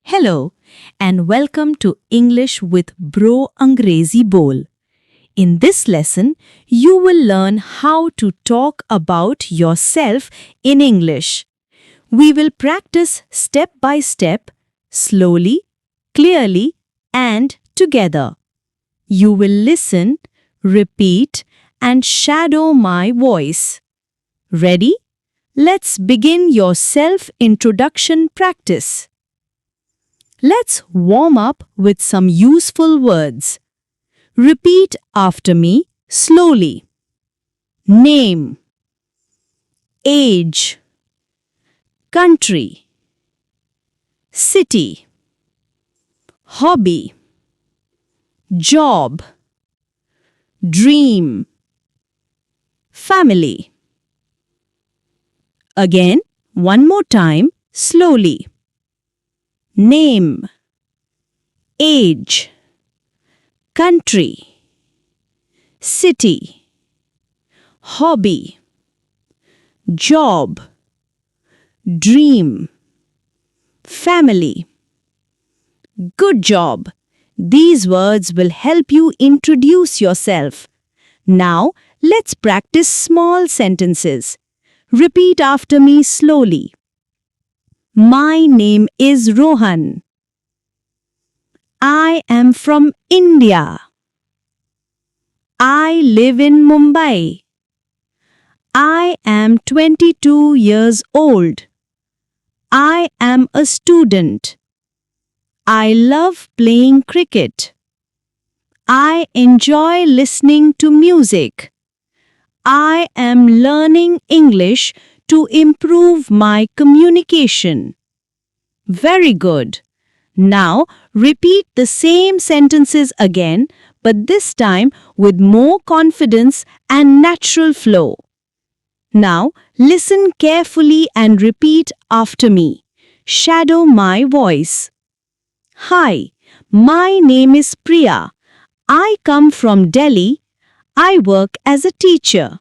Hello and welcome to English with Bro Angrezi Bol. In this lesson, you will learn how to talk about yourself in English. We will practice step by step, slowly, clearly, and together. You will listen, repeat, and shadow my voice. Ready? Let's begin your self-introduction practice. Let's warm up with some useful words. Repeat after me slowly. Name, age, country, city, hobby, job, dream, family. Again, one more time, slowly. Name, age, country, city, hobby, job, dream, family. Good job! These words will help you introduce yourself. Now, let's practice small sentences. Repeat after me slowly. My name is Rohan. I am from India. I live in Mumbai. I am 22 years old. I am a student. I love playing cricket. I enjoy listening to music. I am learning English to improve my communication. Very good. Now, repeat the same sentences again, but this time with more confidence and natural flow. Now, listen carefully and repeat after me. Shadow my voice. Hi, my name is Priya. I come from Delhi. I work as a teacher.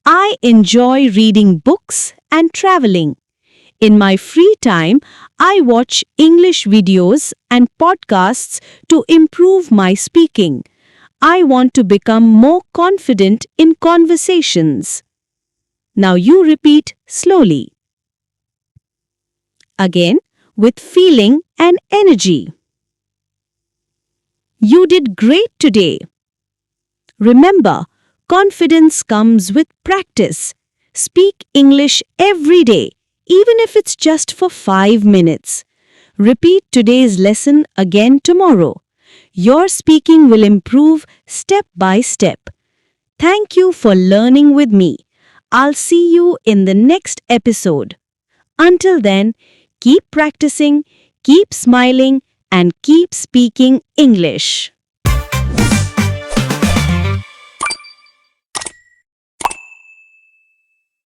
I enjoy reading books and traveling. In my free time, I watch English videos and podcasts to improve my speaking. I want to become more confident in conversations. Now you repeat slowly. Again, with feeling and energy. You did great today. Remember, confidence comes with practice. Speak English every day, even if it's just for 5 minutes. Repeat today's lesson again tomorrow. Your speaking will improve step by step. Thank you for learning with me. I'll see you in the next episode. Until then, keep practicing, keep smiling, and keep speaking English.